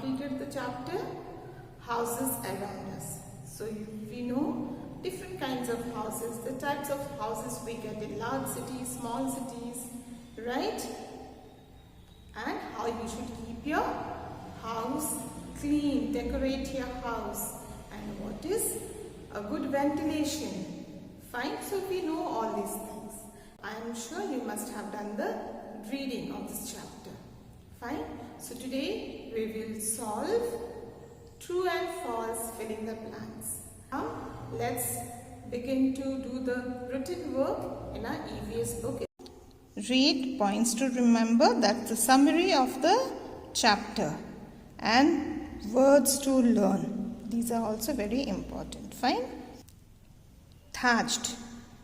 completed the chapter houses around us. So we know different kinds of houses, the types of houses we get in large cities, small cities, right? And how you should keep your house clean, decorate your house, and what is a good ventilation. Fine, so we know all these things. I am sure you must have done the reading of this chapter. Fine, so today we will solve true and false filling the blanks. Now let's begin to do the written work in our EVS book. Read points to remember, that's the summary of the chapter, and words to learn. These are also very important. Fine. Thatched,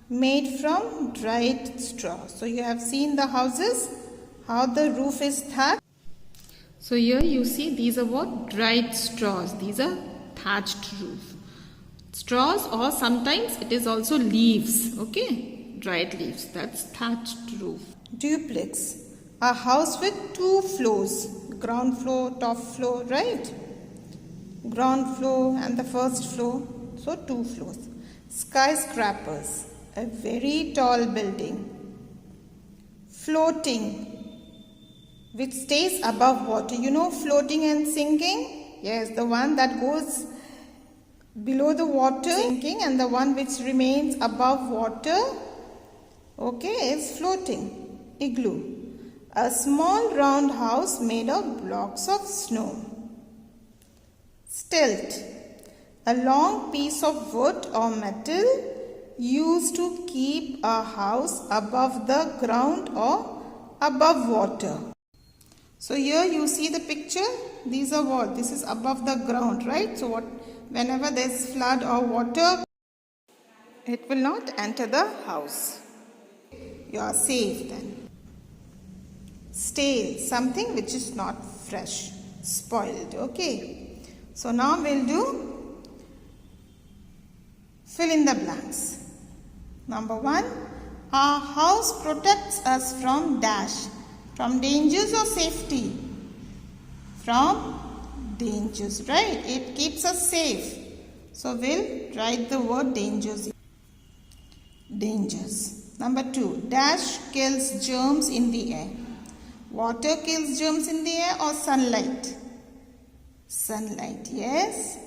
made from dried straw. So you have seen the houses, how the roof is thatched. So here you see these are what? Dried straws. These are thatched roof. Straws, or sometimes it is also leaves. Okay, dried leaves. That's thatched roof. Duplex, a house with 2 floors. Ground floor, top floor, right? Ground floor and the first floor. So 2 floors. Skyscrapers, a very tall building. Floating, which stays above water. You know floating and sinking? Yes, the one that goes below the water, sinking, and the one which remains above water, okay, is floating. Igloo, a small round house made of blocks of snow. Stilt, a long piece of wood or metal used to keep a house above the ground or above water. So here you see the picture. These are what? This is above the ground, right? So whenever there is flood or water, it will not enter the house. You are safe then. Stale, something which is not fresh, spoiled. Okay. So now we'll do fill in the blanks. Number 1, our house protects us from dash. From dangers or safety? From dangers, right? It keeps us safe. So we'll write the word dangers. Dangers. Number 2, dash kills germs in the air. Water kills germs in the air or sunlight? Sunlight, yes.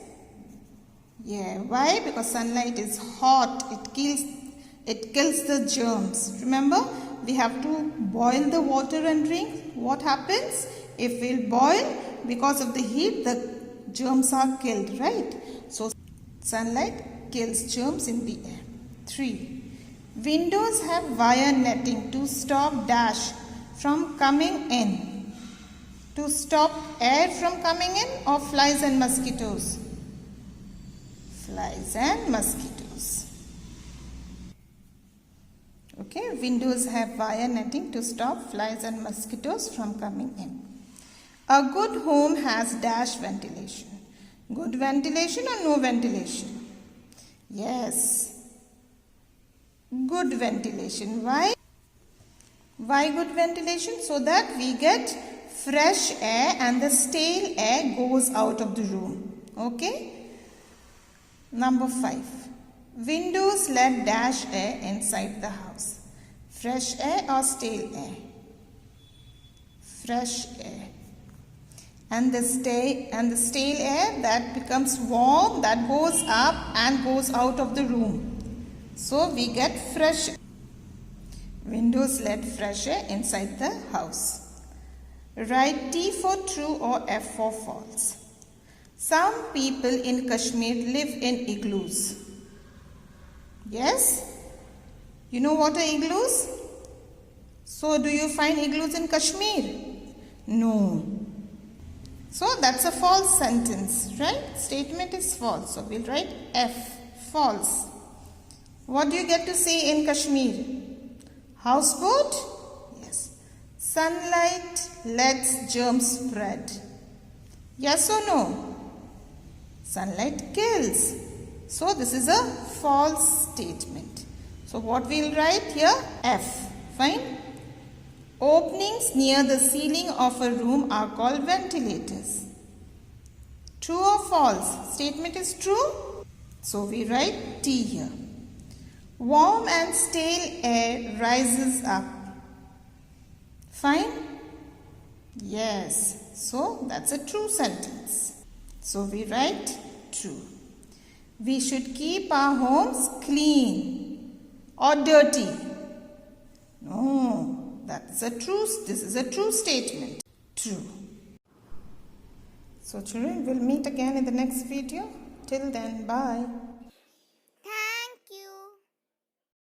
Yeah, why? Because sunlight is hot. It kills the germs. Remember, we have to boil the water and drink. What happens? If we'll boil, because of the heat, the germs are killed, right? So, sunlight kills germs in the air. 3. Windows have wire netting to stop dash from coming in. To stop air from coming in, or flies and mosquitoes? Flies and mosquitoes. Okay, windows have wire netting to stop flies and mosquitoes from coming in. A good home has dash ventilation. Good ventilation or no ventilation? Yes. Good ventilation. Why? Why good ventilation? So that we get fresh air and the stale air goes out of the room. Okay. Number 5. Windows let dash air inside the house. Fresh air or stale air? Fresh air. And the stale air that becomes warm, that goes up and goes out of the room. So we get fresh air. Windows let fresh air inside the house. Write T for true or F for false. Some people in Kashmir live in igloos. Yes? You know what are igloos? So do you find igloos in Kashmir? No. So that's a false sentence, right? Statement is false. So we'll write F, false. What do you get to say in Kashmir? Houseboat? Yes. Sunlight lets germs spread. Yes or no? Sunlight kills. So this is a false statement. So what we'll write here? F. Fine. Openings near the ceiling of a room are called ventilators. True or false? Statement is true. So we write T here. Warm and stale air rises up. Fine? Yes. So that's a true sentence. So we write true. We should keep our homes clean or dirty. No, this is a true statement. True. So children, we'll meet again in the next video. Till then, bye.